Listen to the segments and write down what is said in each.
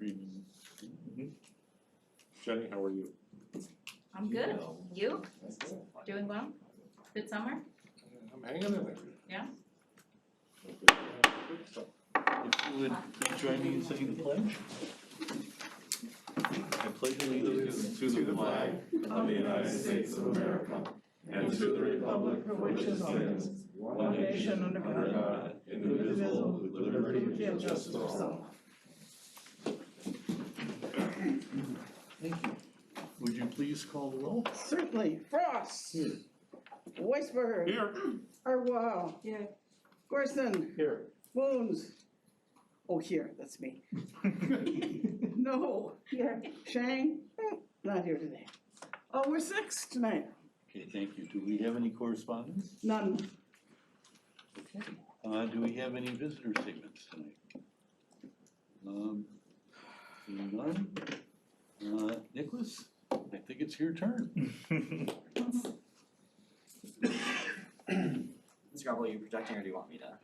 screening. Jenny, how are you? I'm good. You? Doing well? Good summer? I'm hanging in there. Yeah? Good stuff. If you would please join me in saying the pledge. I pledge allegiance to the flag of the United States of America and to the republic for which it stands, one nation under God, indivisible, with liberty and justice for all. Thank you. Would you please call the roll? Certainly. Frost. Here. Weisberg. Here. Arwell. Here. Gorson. Here. Woons. Oh, here, that's me. No. Here. Shang. Not here today. Oh, we're 6 tonight. Okay, thank you. Do we have any correspondence? None. Okay. Do we have any visitor statements tonight? Seeing none. Nicholas, I think it's your turn. Mr. Gravel, are you projecting or do you want me to?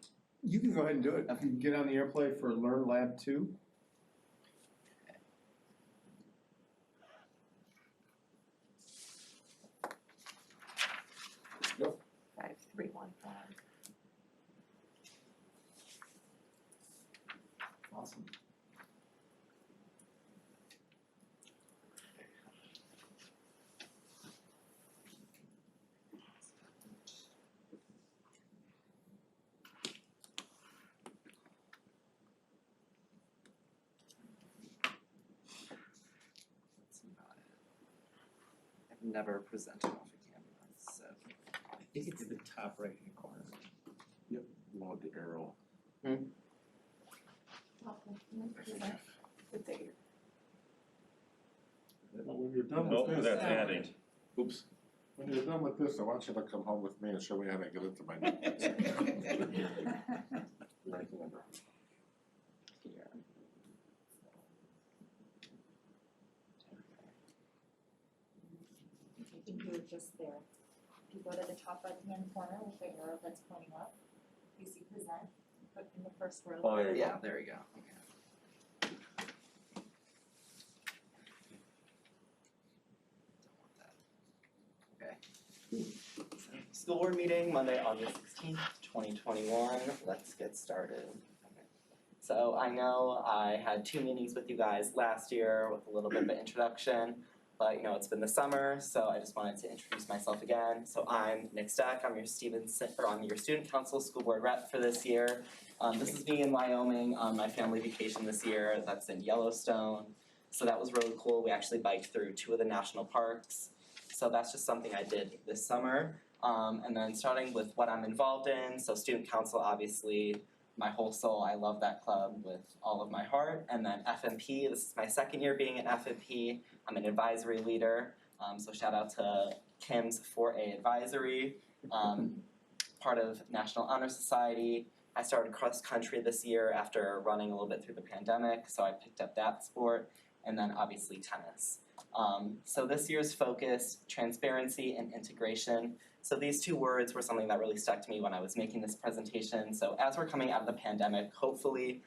You can go ahead and do it. If you can get on the airplay for Learn Lab 2. Go. 5315. Awesome. That's about it. I've never presented off a camera, so. I think it's at the top right hand corner. Yep. Load the arrow. When you're done Oh, with this, that's adding. Oops. when you're done with this, I want you to come home with me and show me how to get into my notes. Right number. Here. I think you're just there. If you go to the top right-hand corner with the arrow that's pointing up, you see present, but in the first row. Oh, yeah, there we go. Okay. Okay. School board meeting, Monday, August 16th, 2021. Let's get started. Okay. So I know I had 2 meetings with you guys last year with a little bit of an introduction, but you know, it's been the summer, so I just wanted to introduce myself again. So I'm Nick Stack, I'm your student council school board rep for this year. This is me in Wyoming on my family vacation this year. That's in Yellowstone. So that was really cool. We actually biked through 2 of the national parks. So that's just something I did this summer. And then starting with what I'm involved in, so student council, obviously, my whole soul, I love that club with all of my heart. And then FMP, this is my 2nd year being at FMP. I'm an advisory leader, so shout out to Kim's 4A advisory, part of National Honor Society. I started cross country this year after running a little bit through the pandemic, so I picked up that sport, and then obviously tennis. So this year's focus, transparency and integration. So these 2 words were something that really stuck to me when I was making this presentation. So as we're coming out of the pandemic, hopefully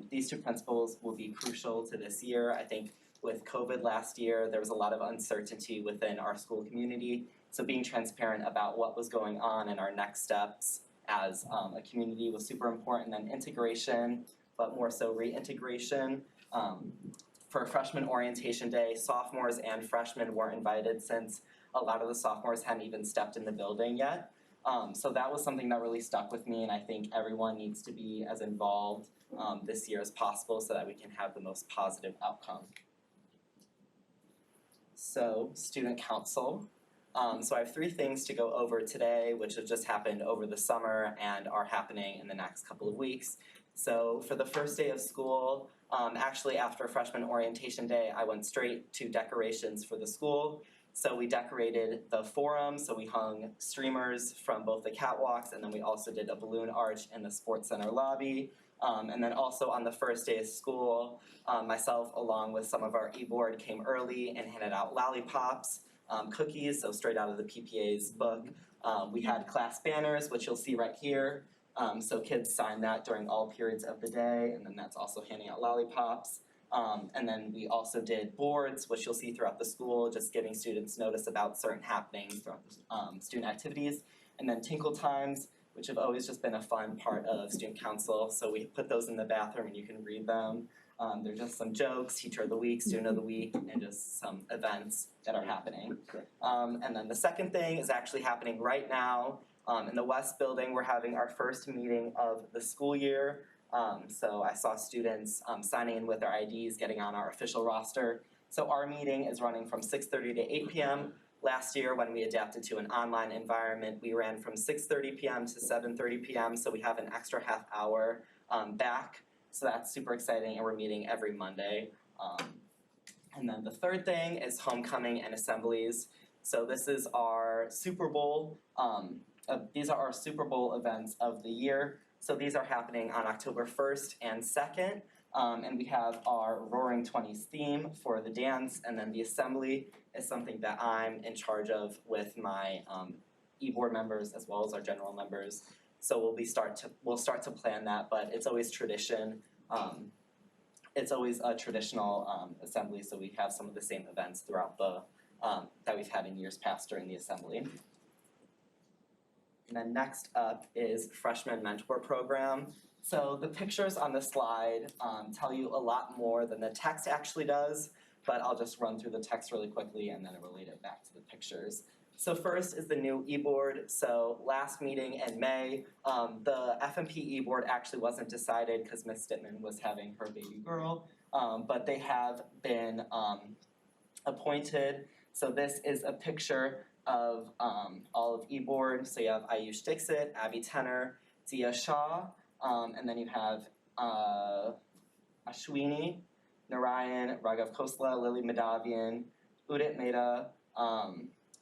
these 2 principles will be crucial to this year. I think with COVID last year, there was a lot of uncertainty within our school community. So being transparent about what was going on and our next steps as a community was super important. And integration, but more so reintegration. For freshman orientation day, sophomores and freshmen weren't invited since a lot of the sophomores hadn't even stepped in the building yet. So that was something that really stuck with me, and I think everyone needs to be as involved this year as possible so that we can have the most positive outcome. So, student council. So I have 3 things to go over today, which have just happened over the summer and are happening in the next couple of weeks. So for the first day of school, actually after freshman orientation day, I went straight to decorations for the school. So we decorated the forum, so we hung streamers from both the catwalks, and then we also did a balloon arch in the sports center lobby. And then also on the first day of school, myself along with some of our e-board came early and handed out lollipops, cookies, so straight out of the PPA's book. We had class banners, which you'll see right here. So kids sign that during all periods of the day, and then that's also handing out lollipops. And then we also did boards, which you'll see throughout the school, just giving students notice about certain happenings throughout the student activities. And then tinkle times, which have always just been a fun part of student council. So we put those in the bathroom and you can read them. They're just some jokes, teacher of the week, student of the week, and just some events that are happening. And then the second thing is actually happening right now. In the West Building, we're having our first meeting of the school year. So I saw students signing in with their IDs, getting on our official roster. So our meeting is running from 6:30 to 8 p.m. Last year, when we adapted to an online environment, we ran from 6:30 p.m. to 7:30 p.m. So we have an extra half hour back. So that's super exciting, and we're meeting every Monday. And then the third thing is homecoming and assemblies. So this is our Super Bowl. These are our Super Bowl events of the year. So these are happening on October 1st and 2nd. And we have our Roaring 20s theme for the dance, and then the assembly is something that I'm in charge of with my e-board members as well as our general members. So we'll start to plan that, but it's always tradition. It's always a traditional assembly, so we have some of the same events throughout the that we've had in years past during the assembly. And then next up is Freshman Mentor Program. So the pictures on the slide tell you a lot more than the text actually does, but I'll just run through the text really quickly and then relate it back to the pictures. So first is the new e-board. So last meeting in May, the FMP e-board actually wasn't decided because Ms. Stittman was having her baby girl, but they have been appointed. So this is a picture of all of e-board. So you have Ayush Dixit, Abby Tenner, Dia Shah, and then you have Ashwini, Narayan, Raghav Khosla, Lily Madavian, Udit Mehta,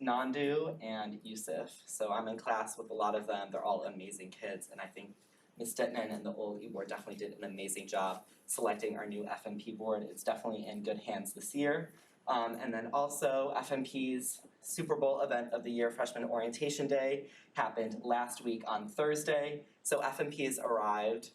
Nandu, and Yusuf. So I'm in class with a lot of them. They're all amazing kids, and I think Ms. Stittman and the old e-board definitely did an amazing job selecting our new FMP board. It's definitely in good hands this year. And then also FMP's Super Bowl event of the year, Freshman Orientation Day, happened last week on Thursday. So FMPs arrived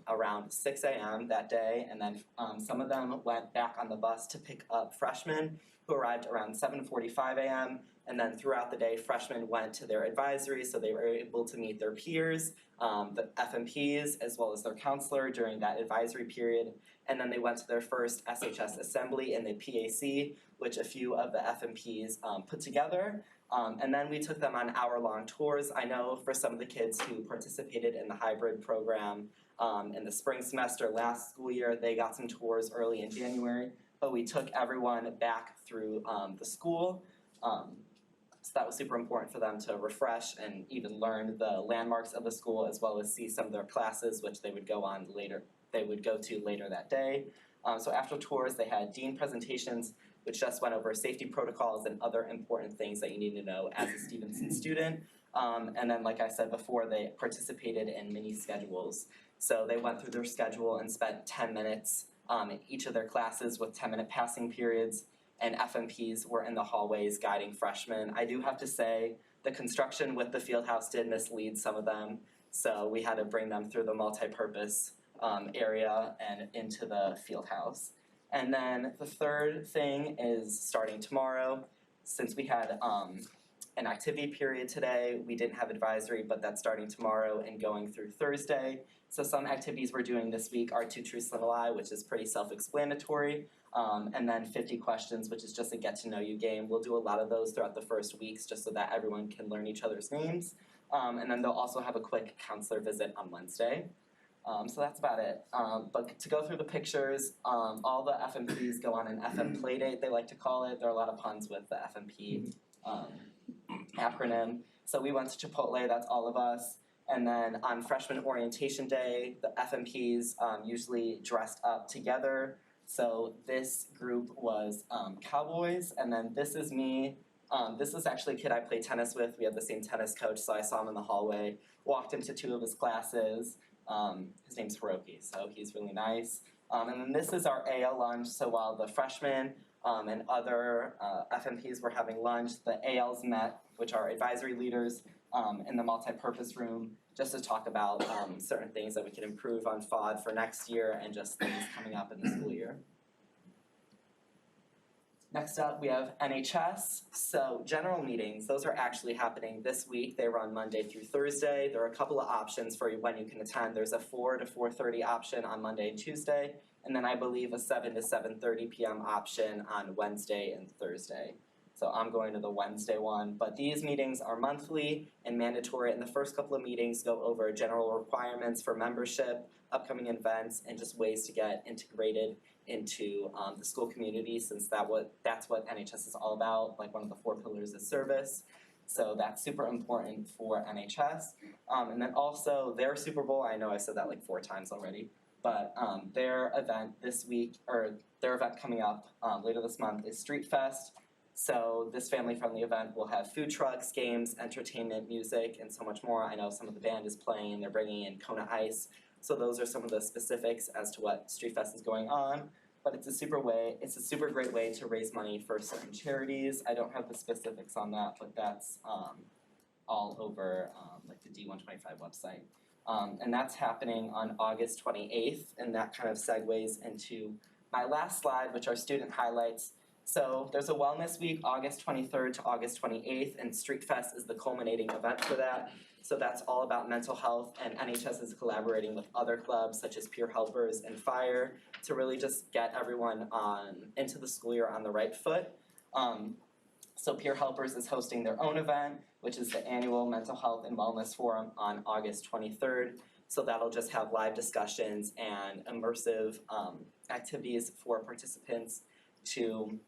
around 6 a.m. that day, and then some of them went back on the bus to pick up freshmen who arrived around 7:45 a.m. And then throughout the day, freshmen went to their advisory, so they were able to meet their peers, the FMPs, as well as their counselor during that advisory period. And then they went to their first SHS assembly in the PAC, which a few of the FMPs put together. And then we took them on hour-long tours. I know for some of the kids who participated in the hybrid program in the spring semester last school year, they got some tours early in January, but we took everyone back through the school. So that was super important for them to refresh and even learn the landmarks of the school, as well as see some of their classes, which they would go to later that day. So after tours, they had dean presentations, which just went over safety protocols and other important things that you need to know as a Stevenson student. And then, like I said before, they participated in mini schedules. So they went through their schedule and spent 10 minutes in each of their classes with 10-minute passing periods, and FMPs were in the hallways guiding freshmen. I do have to say, the construction with the field house did mislead some of them, so we had to bring them through the multi-purpose area and into the field house. And then the third thing is starting tomorrow. Since we had an activity period today, we didn't have advisory, but that's starting tomorrow and going through Thursday. So some activities we're doing this week are 2 Truths and a Lie, which is pretty self-explanatory, and then 50 questions, which is just a get-to-know-you game. We'll do a lot of those throughout the first weeks just so that everyone can learn each other's names. And then they'll also have a quick counselor visit on Wednesday. So that's about it. But to go through the pictures, all the FMPs go on an FM Playdate, they like to call it. There are a lot of puns with the FMP acronym. So we went to Chipotle, that's all of us. And then on Freshman Orientation Day, the FMPs usually dressed up together. So this group was Cowboys, and then this is me. This is actually a kid I play tennis with. We have the same tennis coach, so I saw him in the hallway, walked into 2 of his classes. His name's Hiroki, so he's really nice. And then this is our AL lunch, so while the freshmen and other FMPs were having lunch, the ALs met, which are advisory leaders, in the multi-purpose room, just to talk about certain things that we can improve on FOD for next year and just things coming up in the school year. Next up, we have NHS. So general meetings, those are actually happening this week. They run Monday through Thursday. There are a couple of options for when you can attend. There's a 4 to 4:30 option on Monday and Tuesday, and then I believe a 7 to 7:30 p.m. option on Wednesday and Thursday. So I'm going to the Wednesday one, but these meetings are monthly and mandatory, and the first couple of meetings go over general requirements for membership, upcoming events, and just ways to get integrated into the school community, since that's what NHS is all about. Like, one of the 4 pillars is service, so that's super important for NHS. And then also their Super Bowl, I know I said that like 4 times already, but their event this week, or their event coming up later this month, is Street Fest. So this family-friendly event will have food trucks, games, entertainment, music, and so much more. I know some of the band is playing, they're bringing in Kona Ice. So those are some of the specifics as to what Street Fest is going on. But it's a super great way to raise money for certain charities. I don't have the specifics on that, but that's all over like the D125 website. And that's happening on August 28th, and that kind of segues into my last slide, which are student highlights. So there's a wellness week, August 23rd to August 28th, and Street Fest is the culminating event for that. So that's all about mental health, and NHS is collaborating with other clubs such as Peer Helpers and Fire to really just get everyone into the school year on the right foot. So Peer Helpers is hosting their own event, which is the annual Mental Health and Wellness Forum on August 23rd. So that'll just have live discussions and immersive activities for participants to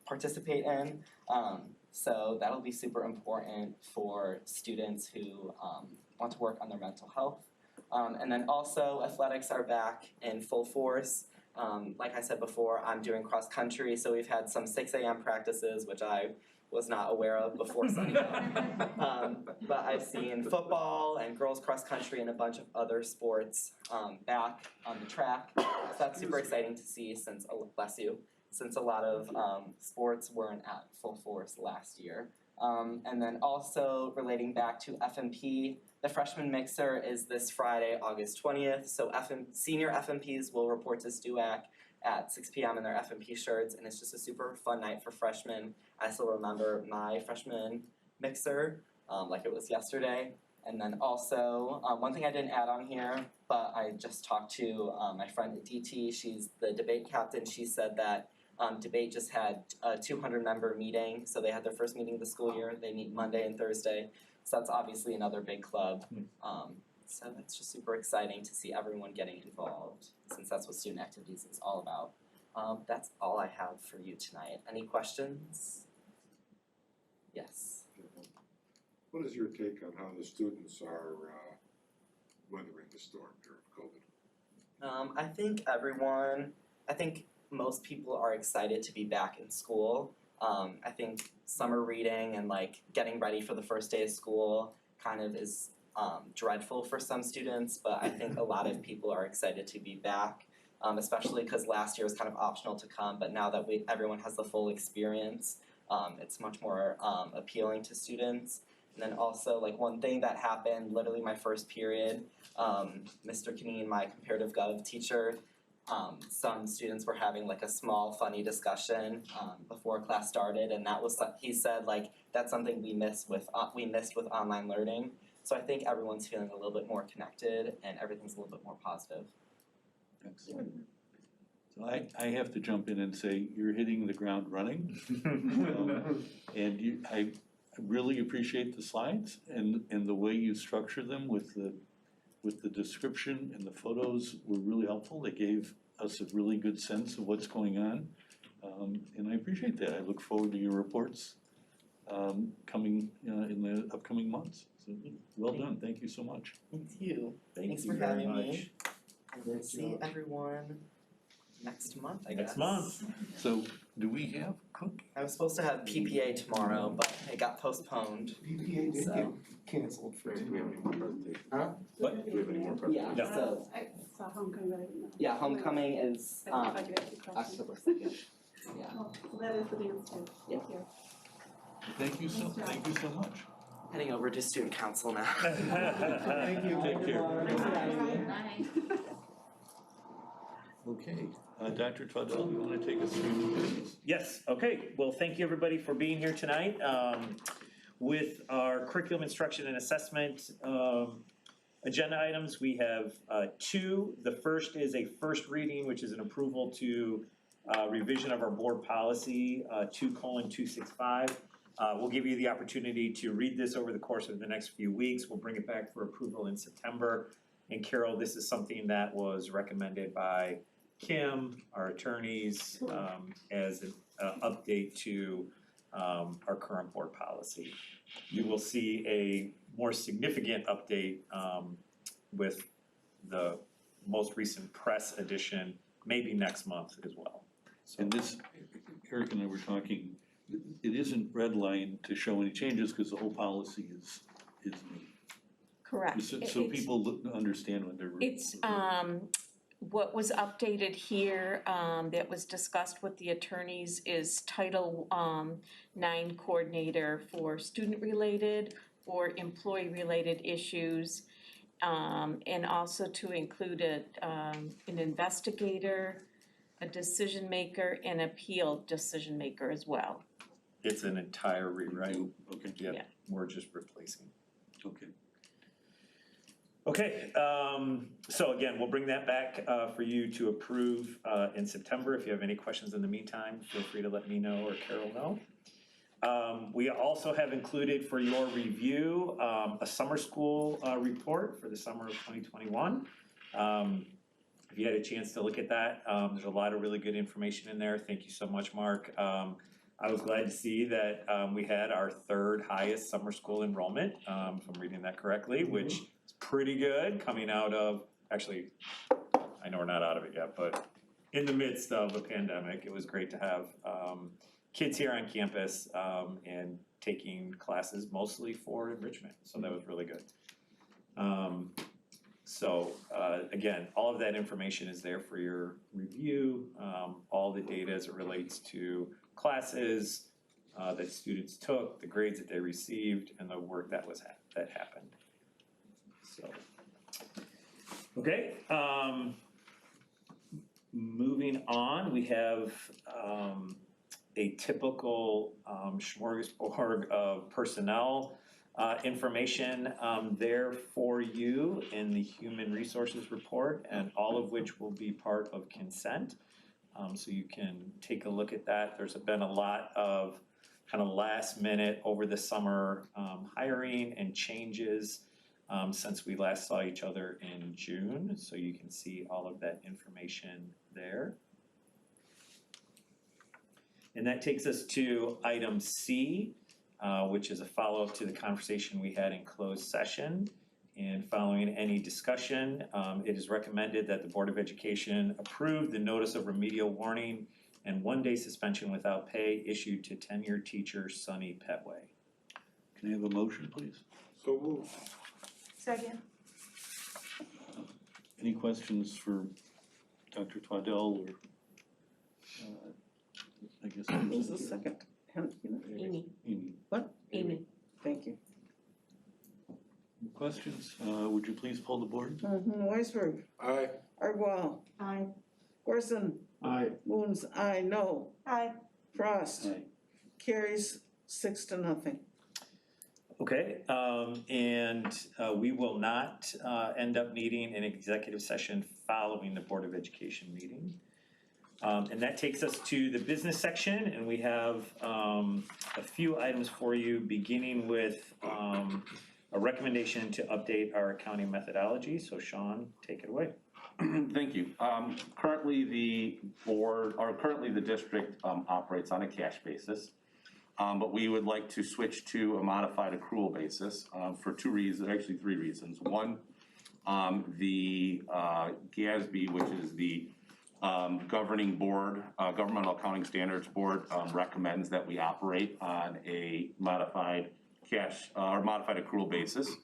participate in. So that'll be super important for students who want to work on their mental health. And then also athletics are back in full force. Like I said before, I'm doing cross country, so we've had some 6 a.m. practices, which I was not aware of before signing up. But I've seen football and girls cross country and a bunch of other sports back on the track. So that's super exciting to see, since, bless you, since a lot of sports weren't at full force last year. And then also relating back to FMP, the freshman mixer is this Friday, August 20th. So senior FMPs will report to STUAC at 6 p.m. in their FMP shirts, and it's just a super fun night for freshmen. I still remember my freshman mixer like it was yesterday. And then also, one thing I didn't add on here, but I just talked to my friend DT, she's the debate captain. She said that debate just had a 200-member meeting, so they had their first meeting of the school year. They meet Monday and Thursday, so that's obviously another big club. So that's just super exciting to see everyone getting involved, since that's what student activities is all about. That's all I have for you tonight. Any questions? Yes. What is your take on how the students are weathering the storm here of COVID? I think most people are excited to be back in school. I think summer reading and like getting ready for the first day of school kind of is dreadful for some students, but I think a lot of people are excited to be back, especially because last year was kind of optional to come, but now that everyone has the full experience, it's much more appealing to students. And then also, like, one thing that happened, literally my first period, Mr. Kaneen, my comparative gov teacher, some students were having like a small funny discussion before class started, and that was, he said, like, that's something we missed with online learning. So I think everyone's feeling a little bit more connected and everything's a little bit more positive. Excellent. So I have to jump in and say you're hitting the ground running. And I really appreciate the slides and the way you structure them with the description, and the photos were really helpful. They gave us a really good sense of what's going on. And I appreciate that. I look forward to your reports coming in the upcoming months. So well done. Thank you so much. Thank you. Thanks you for very having me. much. And we'll see everyone next month, I guess. Next month. So do we have cook? I was supposed to have PPA tomorrow, but it got postponed. PPA did So- get canceled for Do we have any more presentations? Huh? What? Do we have any more Yeah, presentations? so, I saw homecoming, but I didn't know. yeah, homecoming is I do have two questions. October 2nd. Yeah. Oh, so that is the dance too. Thank you. Thank you so much. Heading over to student council now. Thank you. Take care. Bye. Okay, Dr. Twaddell, you wanna take us through new business? Yes, okay, well, thank you everybody for being here tonight. With our curriculum instruction and assessment agenda items, we have two. The first is a first reading, which is an approval to revision of our board policy 2:265. We'll give you the opportunity to read this over the course of the next few weeks. We'll bring it back for approval in September. And Carol, this is something that was recommended by Kim, our attorneys, as an update to our current board policy. You will see a more significant update with the most recent press edition, maybe next month as well. And this, Eric and I were talking, it isn't redlined to show any changes because the whole policy is new. Correct. So people understand when they're. It's what was updated here that was discussed with the attorneys is Title IX coordinator for student-related or employee-related issues, and also to include an investigator, a decision maker, and appeal decision maker as well. It's an entire rewrite. Okay. Yep, Yeah. we're just replacing. Okay. Okay, so again, we'll bring that back for you to approve in September. If you have any questions in the meantime, feel free to let me know or Carol know. We also have included for your review a summer school report for the summer of 2021. If you had a chance to look at that, there's a lot of really good information in there. Thank you so much, Mark. I was glad to see that we had our third highest summer school enrollment, if I'm reading that correctly, which is pretty good coming out of, actually, I know we're not out of it yet, but in the midst of a pandemic, it was great to have kids here on campus and taking classes mostly for enrichment, so that was really good. Again, all of that information is there for your review, all the data as it relates to classes that students took, the grades that they received, and the work that happened. So, okay, moving on, we have a typical smorgasbord of personnel information there for you in the human resources report, and all of which will be part of consent. So you can take a look at that. There's been a lot of kind of last minute over the summer hiring and changes since we last saw each other in June. So you can see all of that information there. And that takes us to item C, which is a follow-up to the conversation we had in closed session. And following any discussion, it is recommended that the Board of Education approve the notice of remedial warning and 1-day suspension without pay issued to tenured teacher Sunny Petway. Can I have a motion, please? So moved. Second. Any questions for Dr. Twaddell or, I guess. Who's the second? Amy. Amy. What? Amy. Thank you. Questions? Would you please pull the board? Weisberg, Aye. Ardwell, Aye. Gorson, Aye. Moons, aye, no. Aye. Frost. Aye. Carries 6-0. Okay, and we will not end up needing an executive session following the Board of Education meeting. And that takes us to the business section, and we have a few items for you, beginning with a recommendation to update our accounting methodology. So Sean, take it away. Thank you. Currently the district operates on a cash basis, but we would like to switch to a modified accrual basis for 2 reasons, actually 3 reasons. One, the GASB, which is the governing board, Governmental Accounting Standards Board, recommends that we operate on a modified cash or modified accrual basis.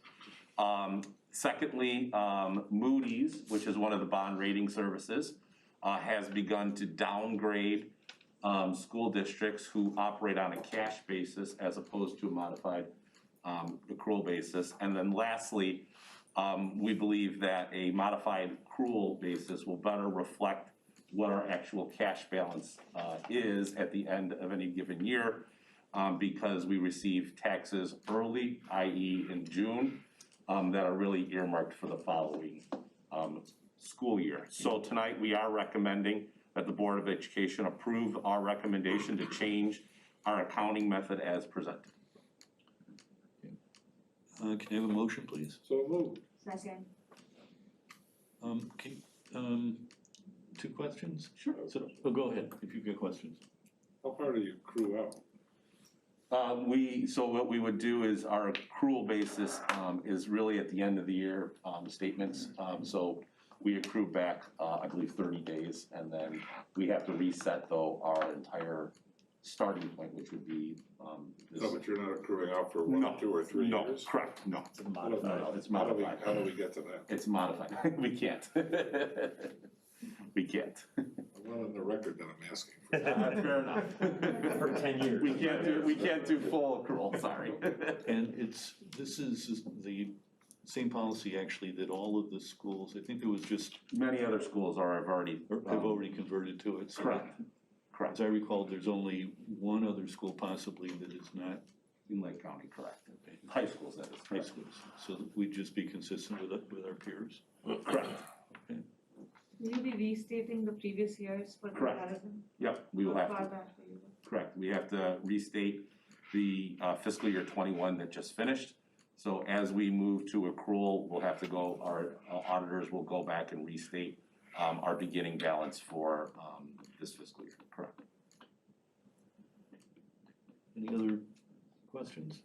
Secondly, Moody's, which is one of the bond rating services, has begun to downgrade school districts who operate on a cash basis as opposed to a modified accrual basis. And then lastly, we believe that a modified accrual basis will better reflect what our actual cash balance is at the end of any given year, because we receive taxes early, i.e. in June, that are really earmarked for the following school year. So tonight, we are recommending that the Board of Education approve our recommendation to change our accounting method as presented. Can I have a motion, please? So moved. Second. Two questions? Sure. So, go ahead, if you've got questions. How far do you accrue out? So what we would do is our accrual basis is really at the end of the year statements. So we accrue back, I believe, 30 days, and then we have to reset though our entire starting point, which would be this. No, but you're not accruing out for 1, 2, or 3 No, years? correct, no. It's modified. It's modified. How do we get to that? It's modified. We can't. We can't. I want on the record that I'm asking for. Fair enough. For 10 years. We can't do full accrual, sorry. And this is the same policy actually that all of the schools, I think there was just, Many other schools have already. have already converted to it. So Correct. as I recall, there's only one other school possibly that is not In Lake County, correct. High schools, that is. high schools. So that we'd just be consistent with our peers. Correct. Will you be restating the previous years for Correct. comparison? Yep, we will How have far to, back will you go? correct. We have to restate the fiscal year 21 that just finished. So as we move to accrual, we'll have to go, our auditors will go back and restate our beginning balance for this fiscal year, correct. Any other questions?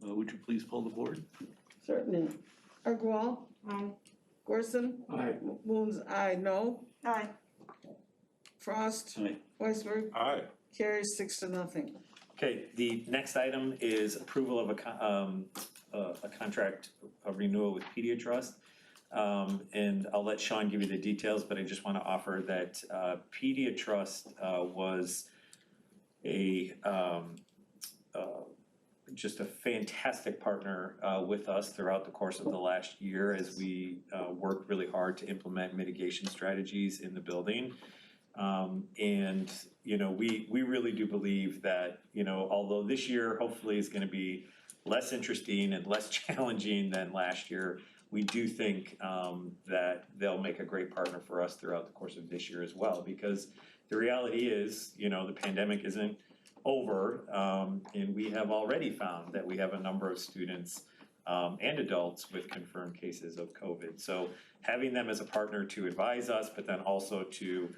Would you please pull the board? Certainly. Argwal, Aye. Gorson. Aye. Moon's aye, no. Aye. Frost, Aye. Weisberg, Aye. carries 6-0. Okay, the next item is approval of a contract, a renewal with Pediatrust. And I'll let Sean give you the details, but I just wanna offer that Pediatrust was just a fantastic partner with us throughout the course of the last year as we worked really hard to implement mitigation strategies in the building. And, you know, we really do believe that, you know, although this year hopefully is gonna be less interesting and less challenging than last year, we do think that they'll make a great partner for us throughout the course of this year as well, because the reality is, you know, the pandemic isn't over, and we have already found that we have a number of students and adults with confirmed cases of COVID. So having them as a partner to advise us, but then also to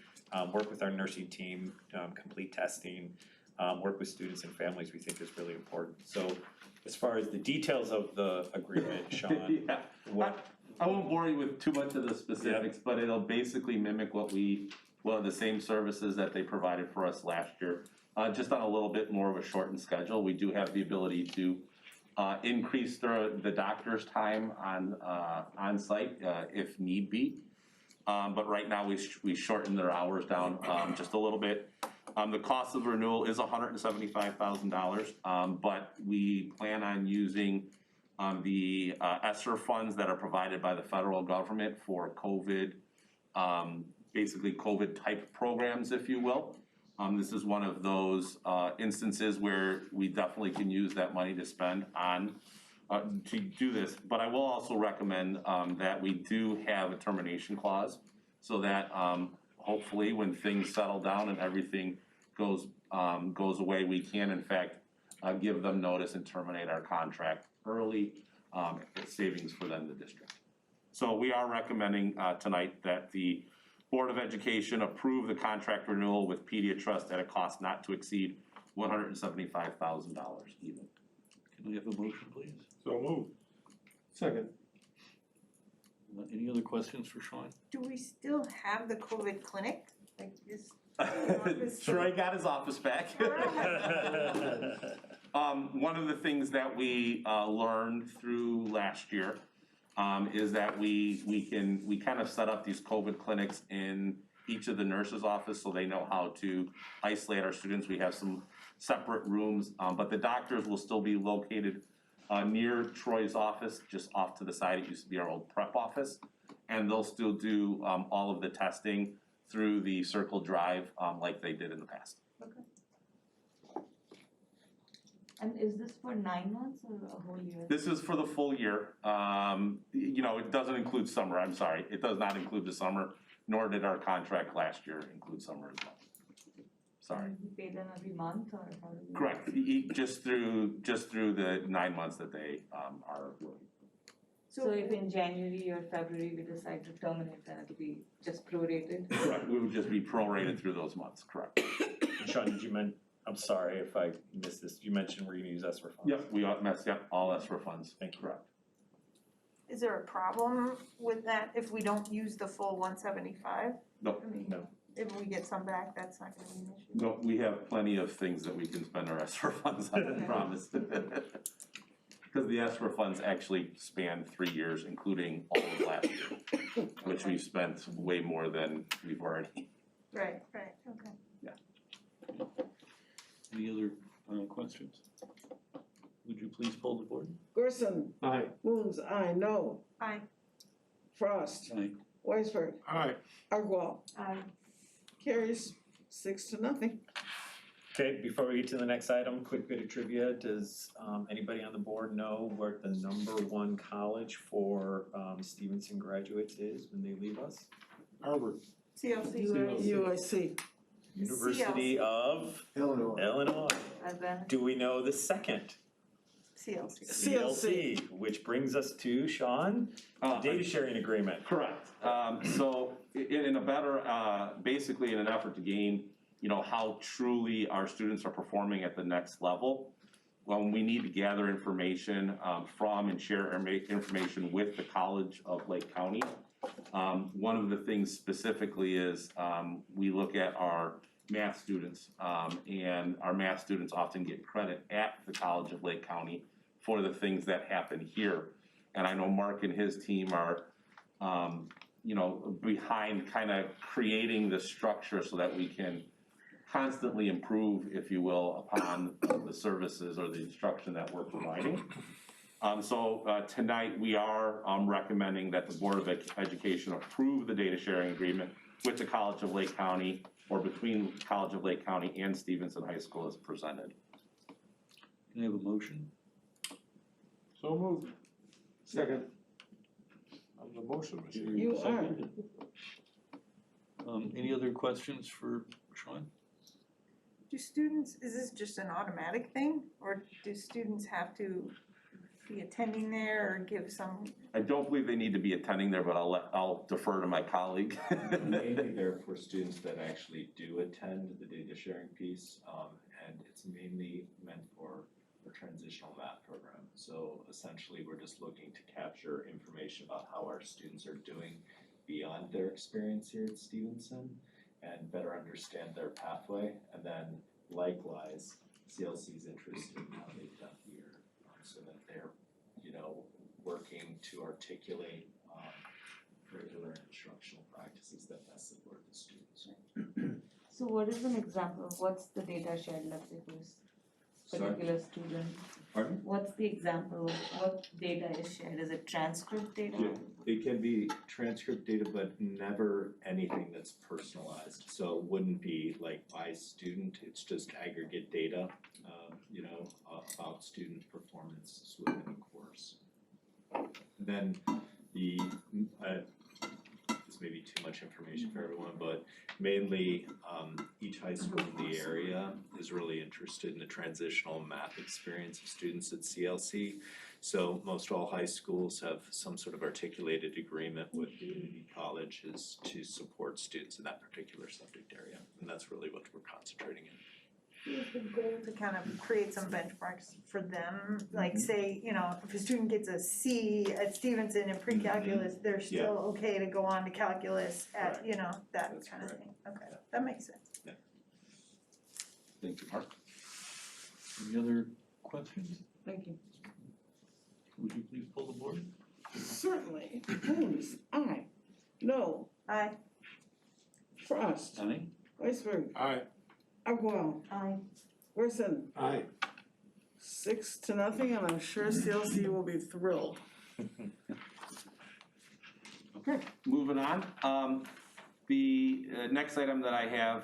work with our nursing team, complete testing, work with students and families, we think is really important. So as far as the details of the agreement, Sean, Yeah. what? I won't bore you with too much of the specifics, but it'll basically mimic the same services that they provided for us last year. Just on a little bit more of a shortened schedule. We do have the ability to increase the doctor's time on site if need be. But right now we shortened their hours down just a little bit. The cost of the renewal is $175,000, but we plan on using the ESSER funds that are provided by the federal government for COVID, basically COVID type programs, if you will. This is one of those instances where we definitely can use that money to spend on to do this. But I will also recommend that we do have a termination clause so that hopefully when things settle down and everything goes away, we can in fact give them notice and terminate our contract early, savings for them, the district. So we are recommending tonight that the Board of Education approve the contract renewal with Pediatrust at a cost not to exceed $175,000 even. Can we have a motion, please? So moved. Second. Any other questions for Sean? Do we still have the COVID clinic? Like this? Troy got his office back. One of the things that we learned through last year is that we kind of set up these COVID clinics in each of the nurses' office so they know how to isolate our students. We have some separate rooms, but the doctors will still be located near Troy's office, just off to the side. It used to be our old prep office, and they'll still do all of the testing through the Circle Drive, like they did in the past. And is this for 9 months or a whole year? This is for the full year. It doesn't include summer, I'm sorry. It does not include the summer, nor did our contract last year include summer as well. Sorry. And we pay them every month or how do we? Correct, just through the 9 months that they are working. So if in January or February we decide to terminate, then it'll be just prorated? Correct, we would just be prorated through those months, correct. Sean, did you I'm sorry if I missed this, you mentioned we're gonna use ESSER funds? Yep, we all ESSER funds. Thank you. Correct. Is there a problem with that if we don't use the full 175? No. I mean, No. if we get some back, that's not gonna be an issue. No, we have plenty of things that we can spend our ESSER funds on, I Okay. promise. Because the ESSER funds actually span 3 years, including all of last year, which we've spent way more than we've already. Right, okay. Any other questions? Would you please poll the board? Gerson. Aye. Moons, aye, no. Aye. Frost. Aye. Weisberg. Aye. Argwal. Aye. Carries 6-0. Okay, before we get to the next item, quick bit of trivia. Does anybody on the board know where the #1 college for Stevenson graduates is when they leave us? Harvard. CLC. UIC. University of Illinois. Do we know the second? CLC. CLC. Which brings us to Sean, data sharing agreement. Correct. So in a better, basically in an effort to gain, how truly our students are performing at the next level, we need to gather information from and share information with the College of Lake County. One of the things specifically is we look at our math students, and our math students often get credit at the College of Lake County for the things that happen here. And I know Mark and his team are, behind kind of creating the structure so that we can constantly improve, if you will, upon the services or the instruction that we're providing. So tonight we are recommending that the Board of Education approve the data sharing agreement with the College of Lake County or between College of Lake County and Stevenson High School as presented. Can I have a motion? So moved. Second. I'm the motion machine. You are. Seconded. Any other questions for Sean? Do students, is this just an automatic thing, or do students have to be attending there or give some? I don't believe they need to be attending there, but I'll defer to my colleague. Mainly there for students that actually do attend the data sharing piece, and it's mainly meant for a transitional math program. So essentially, we're just looking to capture information about how our students are doing beyond their experience here at Stevenson and better understand their pathway. And then likewise, CLC's interested in how they've done here, so that they're, working to articulate curricular and instructional practices that best support the students. So what is an example of what's the data shared, let's say for this particular student? Pardon? What's the example of what data is shared? Is it transcript data? Yeah, it can be transcript data, but never anything that's personalized. So it wouldn't be like by student, it's just aggregate data, about student performance within a course. Then this may be too much information for everyone, but mainly each high school in the area is really interested in the transitional math experience of students at CLC. So most all high schools have some sort of articulated agreement with community colleges to support students in that particular subject area, and that's really what we're concentrating in. Is the goal to kind of create some benchmarks for them, like say, if a student gets a C at Stevenson in pre-calculus, they're still okay to go on to calculus at, that That's kind of correct. thing, okay, that makes sense. Thank you, Mark. Any other questions? Thank you. Would you please pull the board? Certainly. Moons, aye, no. Aye. Frost. Aye. Weisberg. Aye. Argwal. Aye. Gerson. Aye. 6-0, and I'm sure CLC will be thrilled. Okay, moving on. The next item that I have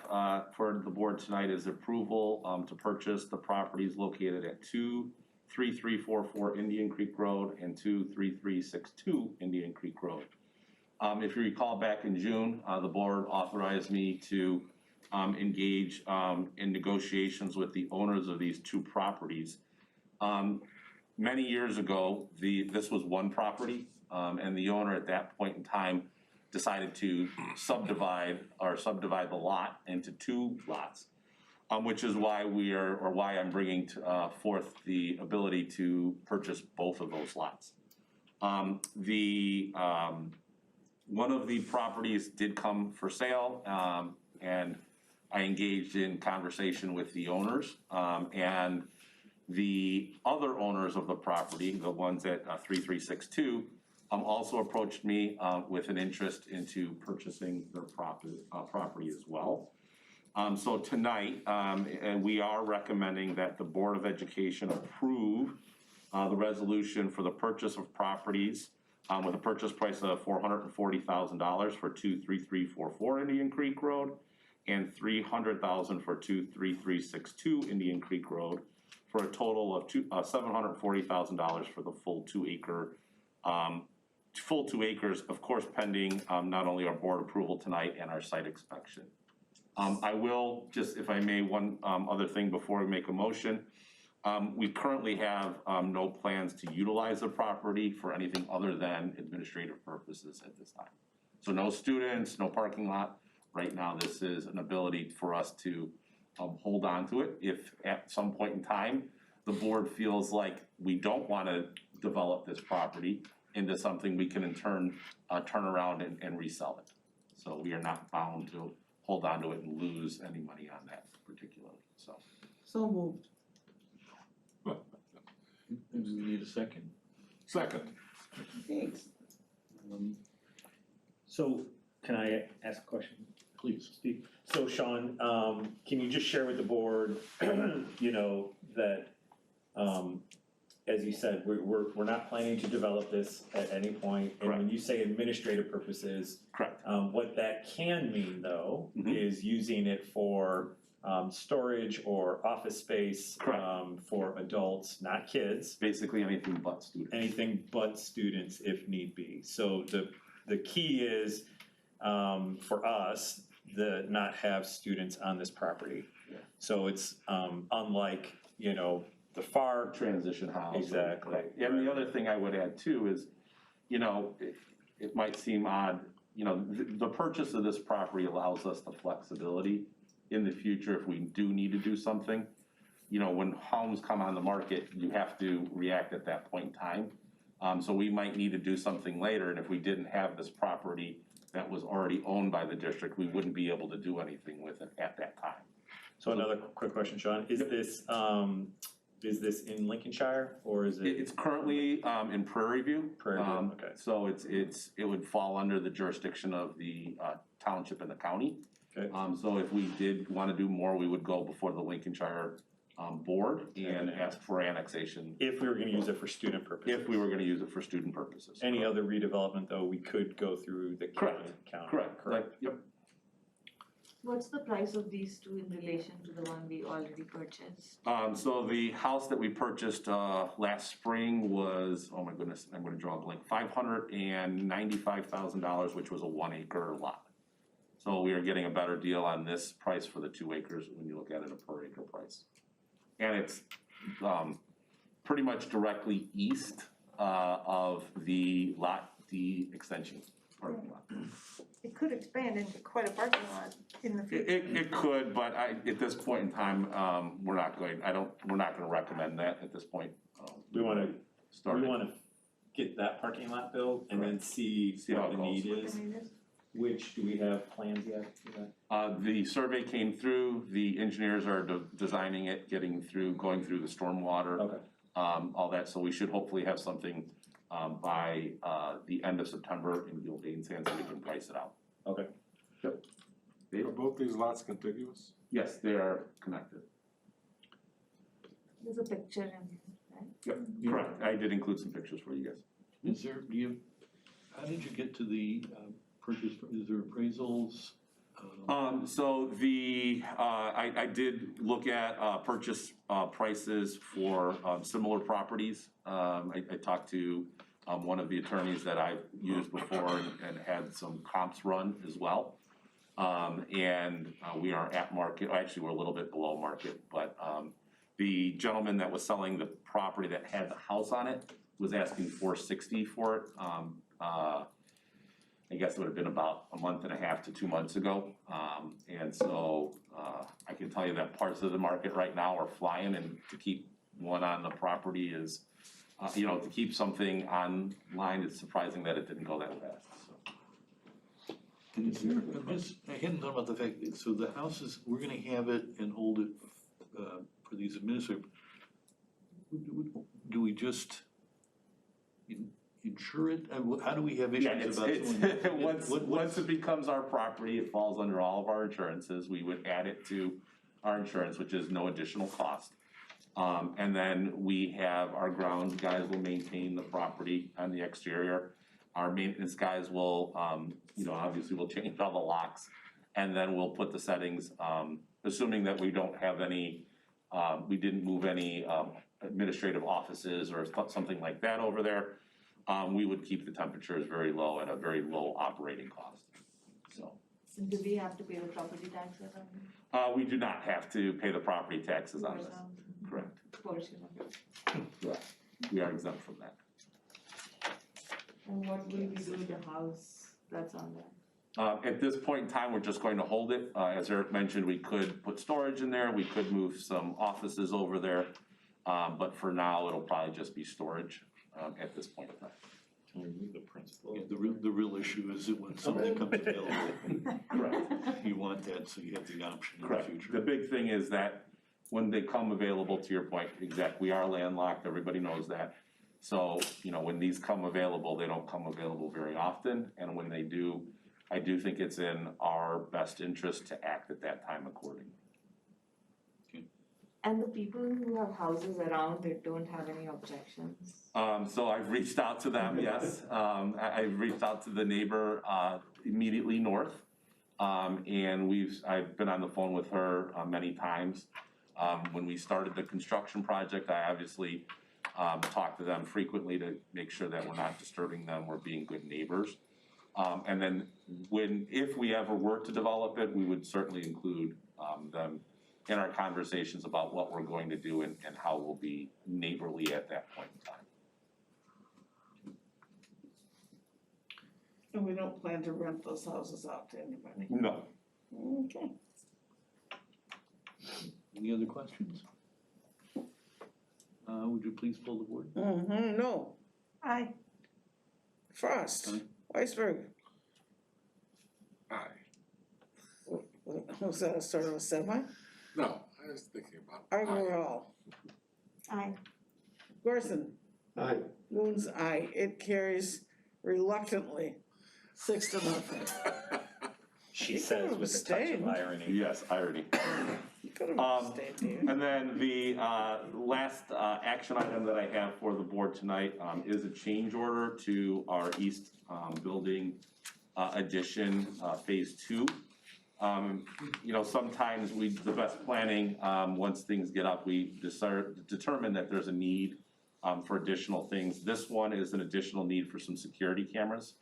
for the board tonight is approval to purchase the properties located at 23344 Indian Creek Road and 23362 Indian Creek Road. If you recall back in June, the board authorized me to engage in negotiations with the owners of these two properties. Many years ago, this was one property, and the owner at that point in time decided to subdivide the lot into two lots, which is why I'm bringing forth the ability to purchase both of those lots. One of the properties did come for sale, and I engaged in conversation with the owners, and the other owners of the property, the ones at 3362, also approached me with an interest into purchasing their property as well. So tonight, we are recommending that the Board of Education approve the resolution for the purchase of properties with a purchase price of $440,000 for 23344 Indian Creek Road and $300,000 for 23362 Indian Creek Road, for a total of $740,000 for the full 2 acres, of course, pending not only our board approval tonight and our site inspection. I will just, if I may, one other thing before we make a motion. We currently have no plans to utilize the property for anything other than administrative purposes at this time. So no students, no parking lot. Right now, this is an ability for us to hold on to it. If at some point in time, the board feels like we don't want to develop this property into something, we can in turn turn around and resell it. So we are not bound to hold on to it and lose any money on that particularly, so. So moved. Do we need a second? Second. Thanks. So can I ask a question? Please. Steve? So Sean, can you just share with the board, you know, that, as you said, we're not planning to develop this at any point. And when you say administrative purposes, correct. What that can mean though, is using it for storage or office space for adults, not kids. Basically anything but students. Anything but students if need be. So the key is for us, not have students on this property. Yeah. So it's unlike, you know, the far transition house. Exactly. Right. And the other thing I would add too is, you know, it might seem odd, you know, the purchase of this property allows us the flexibility in the future if we do need to do something. You know, when homes come on the market, you have to react at that point in time. So we might need to do something later, and if we didn't have this property that was already owned by the district, we wouldn't be able to do anything with it at that time. So another quick question, Sean, is this in Lincolnshire or is it? It's currently in Prairie View. Prairie View, okay. So it would fall under the jurisdiction of the township and the county. Okay. So if we did want to do more, we would go before the Lincolnshire board and ask for annexation. If we were gonna use it for student purposes. If we were gonna use it for student purposes. Any other redevelopment though, we could go through the county. Correct. Yep. What's the price of these two in relation to the one we already purchased? So the house that we purchased last spring was, oh my goodness, I'm gonna draw a blank, $595,000, which was a 1 acre lot. So we are getting a better deal on this price for the 2 acres when you look at it a per acre price. And it's pretty much directly east of the Lot D extension parking lot. It could expand into quite a parking lot in the future. It could, but at this point in time, we're not gonna recommend that at this point. We wanna get that parking lot built and then see how what it the need goes. is. Which, do we have plans yet for that? The survey came through, the engineers are designing it, going through the stormwater. Okay. All that, so we should hopefully have something by the end of September in Gildane's hands so we can price it out. Okay. Yep. Are both these lots contiguous? Yes, they are connected. There's a picture in here, right? Yep, correct. I did include some pictures for you guys. Is there, how did you get to the purchase, is there appraisals? So I did look at, purchase, prices for, similar properties. I talked to, one of the attorneys that I've used before and had some comps run as well. We are at market, actually, we're a little bit below market, but, the gentleman that was selling the property that had the house on it was asking $460 for it. I guess it would have been about a month and a half to 2 months ago. I can tell you that parts of the market right now are flying, and to keep one on the property is, to keep something online, it's surprising that it didn't go that fast, so. And is there, I hadn't thought about the fact that, so the houses, we're gonna have it and hold it, for these administrative. Do we just insure it? How do we have issues about someone? Once it becomes our property, it falls under all of our insurances. We would add it to our insurance, which is no additional cost. And then we have our grounds guys will maintain the property on the exterior. Our maintenance guys will, obviously will change all the locks, and then we'll put the settings, assuming that we don't have any, we didn't move any administrative offices or something like that over there. We would keep the temperatures very low at a very low operating cost, so. So do we have to pay the property taxes on We do not have to pay the property taxes on this, correct. portion of it? Correct. We are exempt from that. And what will we do with the house that's on there? At this point in time, we're just going to hold it. As Eric mentioned, we could put storage in there, we could move some offices over there. But for now, it'll probably just be storage, at this point in time. Can we move the principal? Yeah, the real issue is that when something comes available, Correct. you want that, so you have the option in the Correct. future. The big thing is that when they come available, to your point, we are landlocked, everybody knows that. So, when these come available, they don't come available very often, and when they do, I do think it's in our best interest to act at that time accordingly. And the people who have houses around it don't have any objections? So I've reached out to them, yes. I've reached out to the neighbor, immediately north. And I've been on the phone with her, many times. When we started the construction project, I obviously, talked to them frequently to make sure that we're not disturbing them, we're being good neighbors. And then if we ever were to develop it, we would certainly include, them in our conversations about what we're going to do and how we'll be neighborly at that point in time. And we don't plan to rent those houses out to anybody? No. Okay. Any other questions? Would you please pull the board? No. Aye. Frost. Aye. Weisberg. Aye. Was that a sort of a semi? No, I was thinking about Arborall. Aye. Gorson. Aye. Moon's aye. It carries reluctantly, 6-0. She You says could've with a touch of abstained. irony. Yes, irony. You could have abstained here. And then the last action item that I have for the board tonight is a change order to our east building addition, phase 2. Sometimes the best planning, once things get up, we determine that there's a need for additional things. This one is an additional need for some security cameras.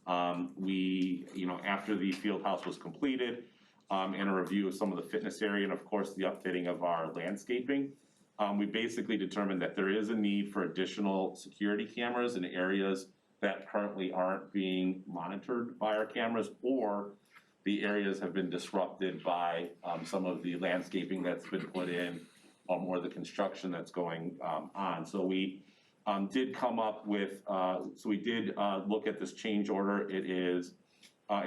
After the field house was completed, and a review of some of the fitness area, and of course, the updating of our landscaping, we basically determined that there is a need for additional security cameras in areas that currently aren't being monitored by our cameras, or the areas have been disrupted by some of the landscaping that's been put in, or the construction that's going on. So we did come up with, we did look at this change order. It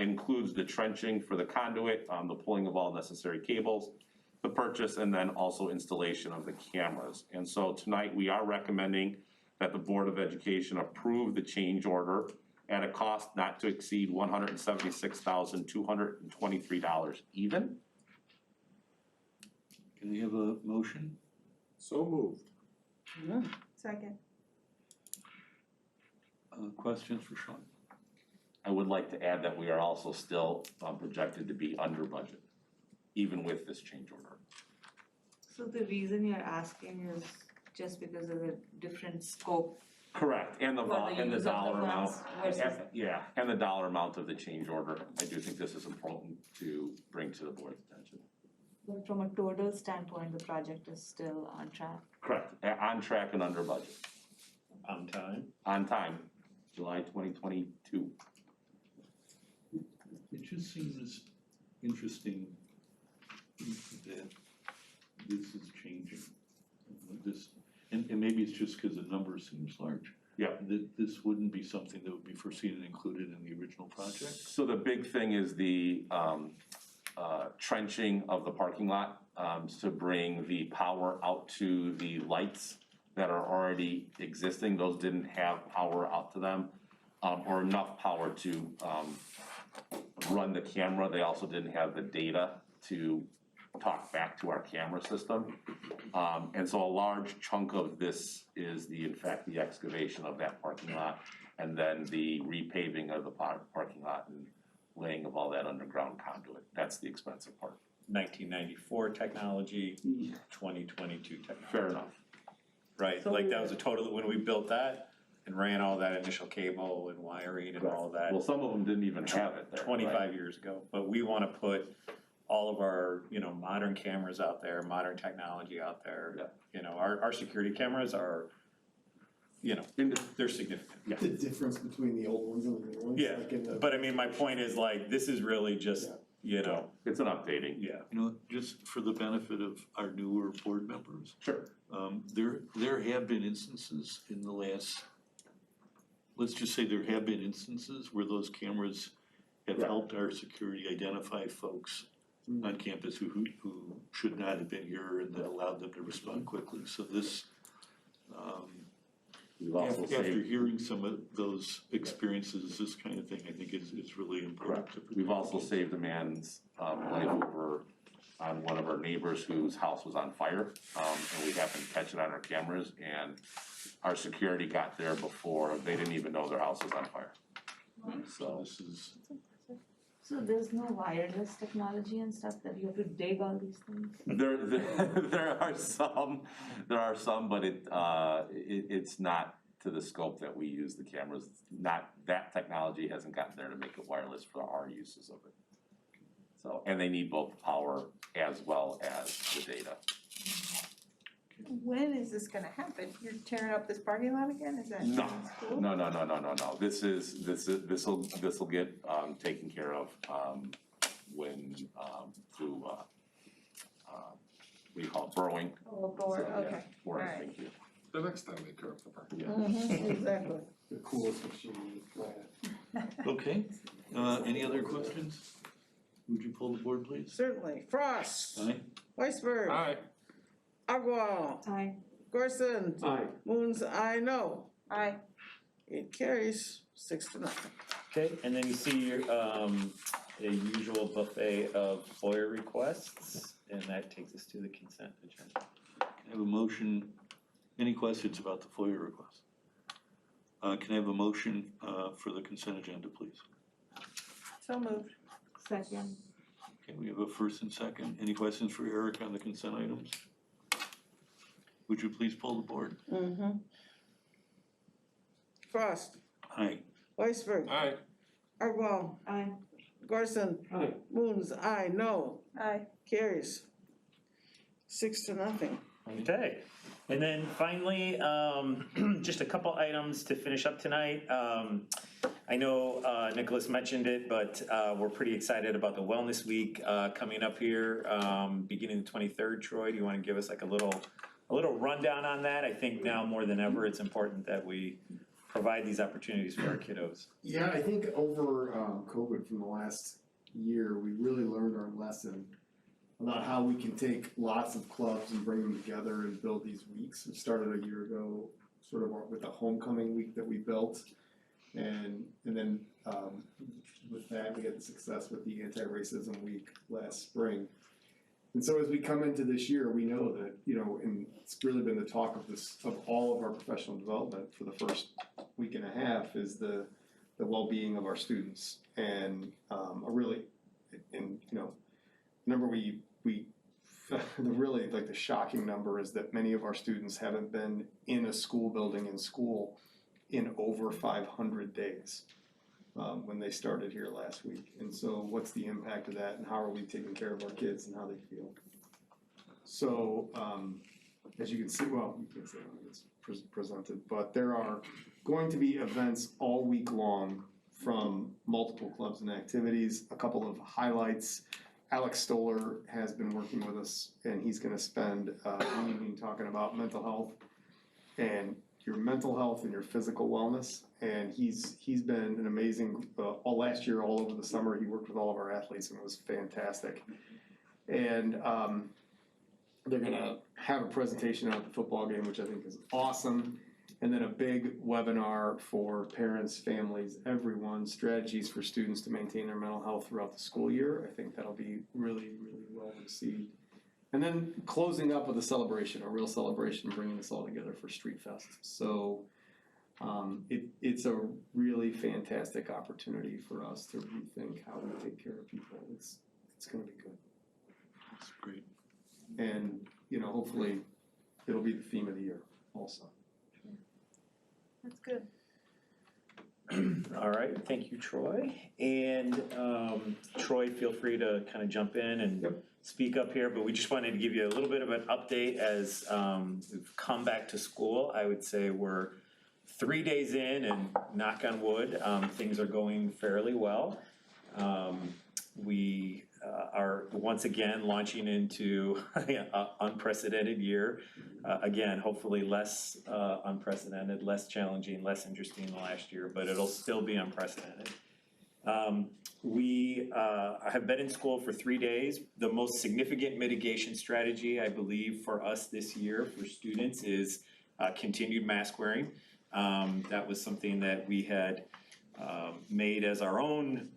includes the trenching for the conduit, the pulling of all necessary cables, the purchase, and then also installation of the cameras. And so tonight we are recommending that the Board of Education approve the change order at a cost not to exceed $176,223 even. Can we have a motion? So moved. Second. Questions for Sean? I would like to add that we are also still projected to be under budget, even with this change order. So the reason you're asking is just because of the different scope. Correct, and the For the and the use of the dollar amount, funds versus- yeah, and the dollar amount of the change order. I do think this is important to bring to the board's attention. But from a total standpoint, the project is still on track. Correct, on track and under budget, On time. on time, July 2022. It just seems interesting that this is changing. This, and maybe it's just because the number seems large. Yeah. That this wouldn't be something that would be foreseen and included in the original project? So the big thing is the trenching of the parking lot to bring the power out to the lights that are already existing. Those didn't have power out to them or enough power to run the camera. They also didn't have the data to talk back to our camera system. And so a large chunk of this is in fact the excavation of that parking lot and then the repaving of the parking lot and laying of all that underground conduit. That's the expensive part. 1994 technology, 2022 technology. Fair enough. Right, like that was a total, when we built that and ran all that initial cable and wiring and all that. Well, some of them didn't even have it there. 25 years ago, but we wanna put all of our, modern cameras out there, modern technology out there. Yeah. Our security cameras are, they're significant. The difference between the old ones and the new ones? Yeah, like in the- but I mean, my point is like, this is really just, It's an updating. yeah. Just for the benefit of our newer board members, Sure. there have been instances in the last, let's just say there have been instances where those cameras have helped our security identify folks on campus who should not have been here and that allowed them to respond quickly. So this, We've also after saved, hearing some of those experiences, this kind of thing, I think is really important. we've also saved a man's life over on one of our neighbors whose house was on fire. And we happened to catch it on our cameras and our security got there before, they didn't even know their house was on fire. So This is, So there's no wireless technology and stuff that you have to dig all these things? there are some, but it's not to the scope that we use the cameras. Not, that technology hasn't gotten there to make it wireless for our uses of it. So, and they need both power as well as the data. When is this gonna happen? You're tearing up this parking lot again? Is that No, school? no. This'll get taken care of when through what do you call it, burrowing? Oh, board, So, yeah, okay, boring, alright. thank you. The next time they curve the parking. Exactly. The coolest machine on the planet. okay, any other questions? Would you pull the board, please? Certainly. Frost. Aye. Weisberg. Aye. Agua. Aye. Gorson. Aye. Moon's aye, no. Aye. It carries 6-0. Okay, and then you see your, a usual buffet of FOIA requests, and that takes us to the consent agenda. Can I have a motion, any questions about the FOIA request? Can I have a motion for the consent agenda, please? So moved. Second. Okay, we have a first and second. Any questions for Eric on the consent items? Would you please pull the board? Frost. Aye. Weisberg. Aye. Agua. Aye. Gorson. Aye. Moon's aye, no. Aye. Carries 6-0. Okay, and then finally, just a couple items to finish up tonight. I know Nicholas mentioned it, but we're pretty excited about the Wellness Week coming up here, beginning the 23rd. Troy, do you wanna give us like a little rundown on that? I think now more than ever, it's important that we provide these opportunities for our kiddos. Yeah, I think over COVID from the last year, we really learned our lesson about how we can take lots of clubs and bring them together and build these weeks. We started a year ago, sort of with a homecoming week that we built. And then with that, we had the success with the anti-racism week last spring. And so as we come into this year, we know that, and it's really been the talk of all of our professional development for the first week and a half is the the well-being of our students. And number really like the shocking number is that many of our students haven't been in a school building in school in over 500 days when they started here last week. And so what's the impact of that, and how are we taking care of our kids and how they feel? So as you can see, well, you can't see how it's presented, but there are going to be events all week long from multiple clubs and activities. A couple of highlights: Alex Stoller has been working with us, and he's going to spend an evening talking about mental health and your mental health and your physical wellness. And he's been an amazing, all last year, all over the summer, he worked with all of our athletes, and it was fantastic. And they're going to have a presentation at the football game, which I think is awesome. And then a big webinar for parents, families, everyone, strategies for students to maintain their mental health throughout the school year. I think that'll be really, really well received. And then closing up with a celebration, a real celebration, bringing us all together for Street Fest. So it's a really fantastic opportunity for us to rethink how we take care of people. It's going to be good. That's great. And, hopefully it'll be the theme of the year also. That's good. All right, thank you, Troy. And Troy, feel free to kind of jump in and speak up here, but we just wanted to give you a little bit of an update as we've come back to school. I would say we're 3 days in, and knock on wood, things are going fairly well. We are once again launching into an unprecedented year. Again, hopefully less unprecedented, less challenging, less interesting than last year, but it'll still be unprecedented. We have been in school for 3 days. The most significant mitigation strategy, I believe, for us this year for students is continued mask wearing. That was something that we had made as our own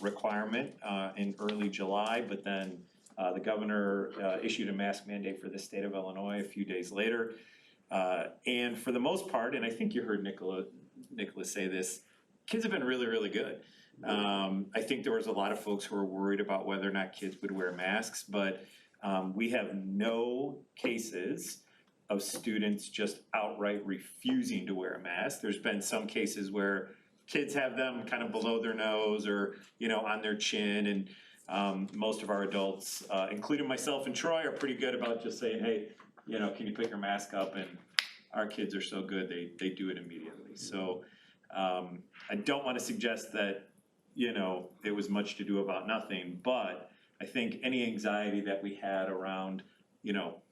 requirement in early July, but then the governor issued a mask mandate for the state of Illinois a few days later. And for the most part, and I think you heard Nicholas say this, kids have been really, really good. I think there was a lot of folks who were worried about whether or not kids would wear masks, but we have no cases of students just outright refusing to wear a mask. There's been some cases where kids have them kind of below their nose or, on their chin, and most of our adults, including myself and Troy, are pretty good about just saying, hey, can you put your mask up? And our kids are so good, they do it immediately. So I don't want to suggest that, there was much to do about nothing, but I think any anxiety that we had around,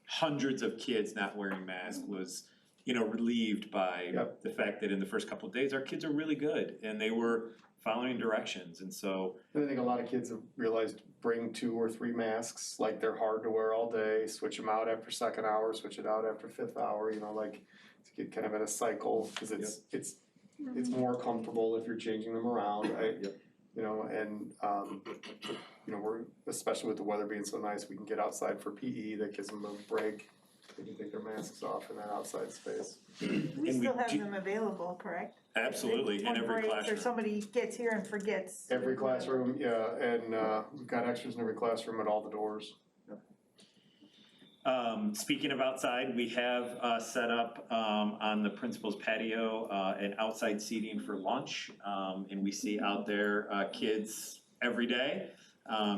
hundreds of kids not wearing masks was, relieved by the fact that in the first couple of days, our kids are really good and they were following directions. And so I think a lot of kids have realized bring 2 or 3 masks, like they're hard to wear all day, switch them out after second hour, switch it out after fifth hour, to get kind of in a cycle, because it's more comfortable if you're changing them around, right? We're, especially with the weather being so nice, we can get outside for PE, that gives them a break. They can take their masks off in that outside space. We still have them available, correct? Absolutely, in every classroom. Or somebody gets here and forgets. Every classroom, and we've got extras in every classroom at all the doors. Speaking of outside, we have set up on the principal's patio an outside seating for lunch, and we see out there kids every day.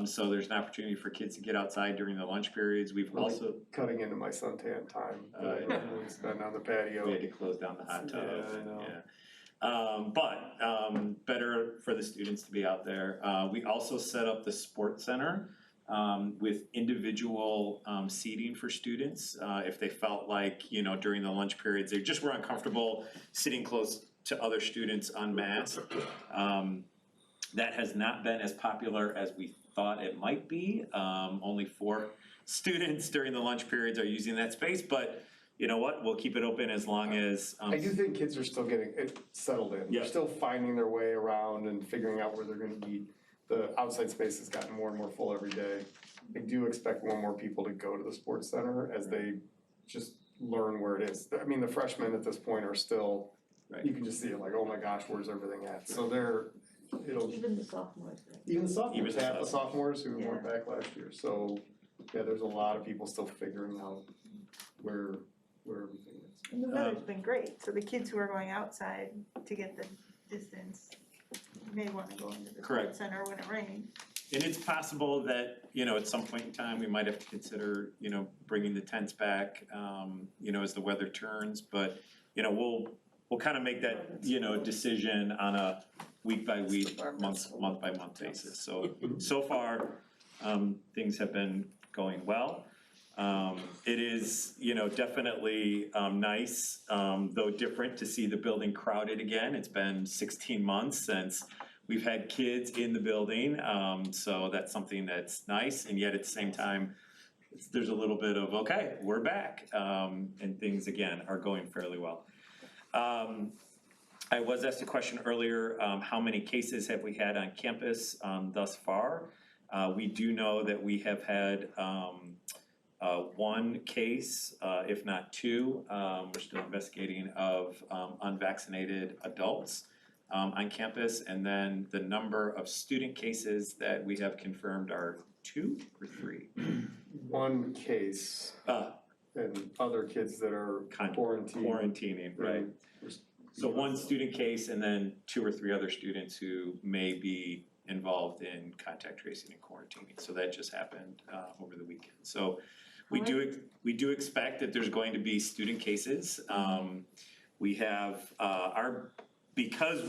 So there's an opportunity for kids to get outside during the lunch periods. We've also cutting into my suntan time. We spend on the patio. We had to close down the hot tub. Yeah, I know. But better for the students to be out there. We also set up the sports center with individual seating for students if they felt like during the lunch periods they just were uncomfortable sitting close to other students unmasked. That has not been as popular as we thought it might be. Only 4 students during the lunch periods are using that space, but you know what? We'll keep it open as long as. I do think kids are still getting it settled in. Yeah. They're still finding their way around and figuring out where they're going to eat. The outside space has gotten more and more full every day. I do expect more and more people to go to the sports center as they just learn where it is. I mean, the freshmen at this point are still you can just see it like, oh my gosh, where's everything at? So it'll, Even the sophomores, right? even the sophomores, Even the half the sophomores who weren't back last year, so, yeah, there's a lot of people still figuring out where everything is. And the weather's been great, so the kids who are going outside to get the distance may wanna go into the Correct. sports center when it rains. And it's possible that, at some point in time, we might have to consider, bringing the tents back, as the weather turns, but, we'll kind of make that, decision on a week by week, month by month basis. So far, things have been going well. It is, definitely, nice, though different to see the building crowded again. It's been 16 months since we've had kids in the building, so that's something that's nice, and yet at the same time, there's a little bit of, okay, we're back, and things again are going fairly well. I was asked a question earlier, how many cases have we had on campus thus far? We do know that we have had one case, if not two, we're still investigating, of unvaccinated adults on campus, and then the number of student cases that we have confirmed are 2 or 3? One case, and other kids that are quarantining, right? So one student case and then 2 or 3 other students who may be involved in contact tracing and quarantining. So that just happened over the weekend. So we do expect that there's going to be student cases. We have because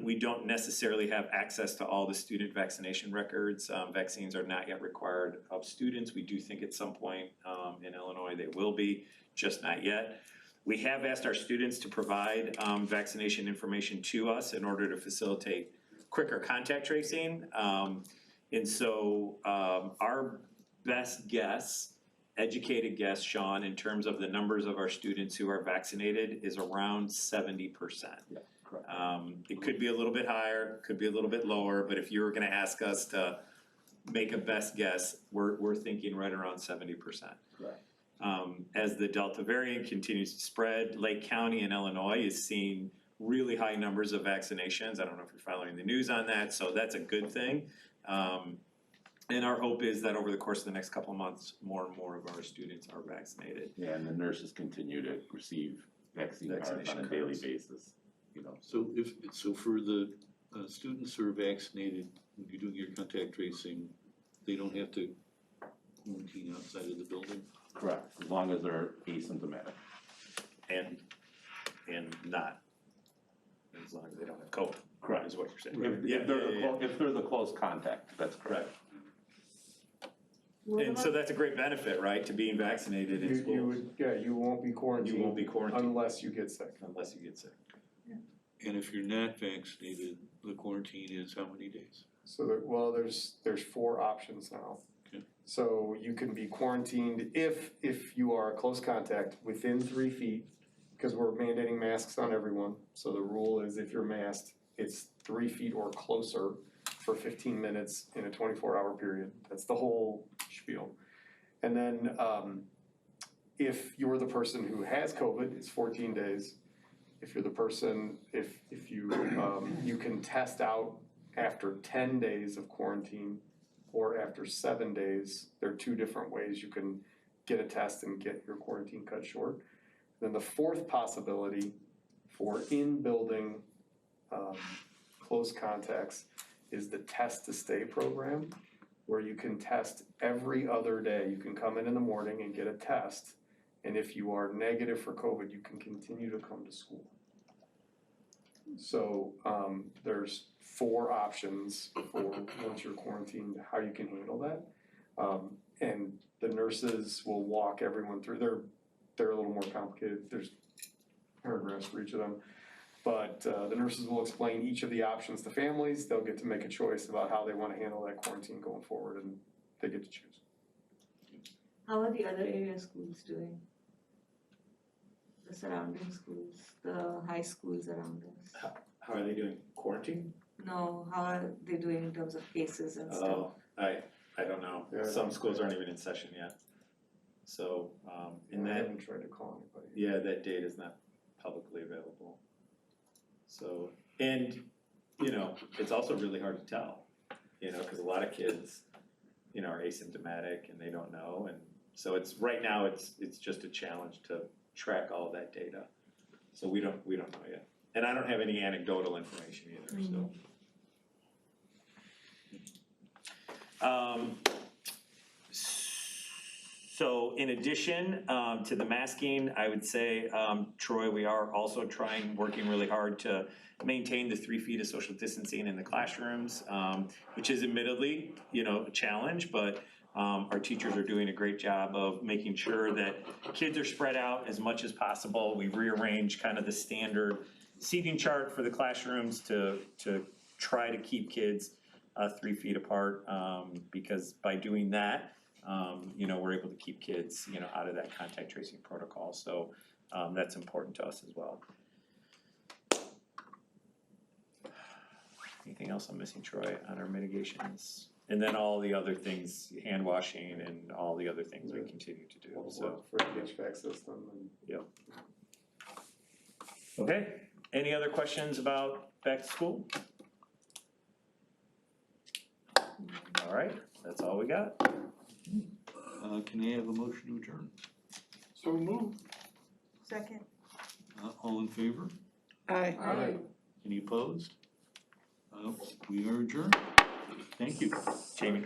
we don't necessarily have access to all the student vaccination records. Vaccines are not yet required of students. We do think at some point in Illinois they will be, just not yet. We have asked our students to provide vaccination information to us in order to facilitate quicker contact tracing. And so our best guess, educated guess, Sean, in terms of the numbers of our students who are vaccinated is around 70%. Yeah, correct. It could be a little bit higher, could be a little bit lower, but if you were gonna ask us to make a best guess, we're thinking right around 70%. Correct. As the Delta variant continues to spread, Lake County in Illinois is seeing really high numbers of vaccinations. I don't know if you're following the news on that, so that's a good thing. And our hope is that over the course of the next couple of months, more and more of our students are vaccinated. Yeah, and the nurses continue to receive vaccine cards on a Vaccination daily cards. basis, So for the students who are vaccinated, when you're doing your contact tracing, they don't have to quarantine outside of the building? Correct, as long as they're asymptomatic. And not, as long as they don't have COVID. Correct. Is what you're saying. If they're the close contact, that's correct. And so that's a great benefit, right, to being vaccinated in schools. You won't be quarantined. You won't be quarantined. Unless you get sick. Unless you get sick. And if you're not vaccinated, the quarantine is how many days? So there's 4 options now. Okay. So you can be quarantined if you are a close contact within 3 feet, because we're mandating masks on everyone. So the rule is if you're masked, it's 3 feet or closer for 15 minutes in a 24-hour period. That's the whole spiel. And then if you're the person who has COVID, it's 14 days. If you're the person, if you you can test out after 10 days of quarantine or after 7 days. There are 2 different ways you can get a test and get your quarantine cut short. Then the 4th possibility for in-building close contacts is the test to stay program, where you can test every other day. You can come in the morning and get a test, and if you are negative for COVID, you can continue to come to school. So there's 4 options for once you're quarantined, how you can handle that. And the nurses will walk everyone through. They're a little more complicated. There's paragraphs for each of them. But the nurses will explain each of the options to families. They'll get to make a choice about how they want to handle that quarantine going forward, and they get to choose. How are the other area schools doing? The surrounding schools, the high schools around us? How are they doing? Quarantine? No, how are they doing in terms of cases and stuff? Oh, I don't know. Yeah, Some schools aren't even in session yet. So, I haven't tried to call anybody. yeah, that date is not publicly available. So, and, you know, it's also really hard to tell, you know, cause a lot of kids, you know, are asymptomatic and they don't know, and so right now it's just a challenge to track all that data. So we don't know yet. And I don't have any anecdotal information either, so. So in addition to the masking, I would say, Troy, we are also working really hard to maintain the 3 feet of social distancing in the classrooms, which is admittedly, you know, a challenge, but our teachers are doing a great job of making sure that kids are spread out as much as possible. We've rearranged kind of the standard seating chart for the classrooms to try to keep kids 3 feet apart, because by doing that, you know, we're able to keep kids, you know, out of that contact tracing protocol. So that's important to us as well. Anything else I'm missing, Troy, on our mitigations? And then all the other things, hand washing and all the other things we continue to do, so. For the HVAC system and. Yep. Okay, any other questions about back to school? All right, that's all we got. Can I have a motion to adjourn? So move. Second. All in favor? Aye. Aye. Any opposed? We are adjourned. Thank you. Jamie?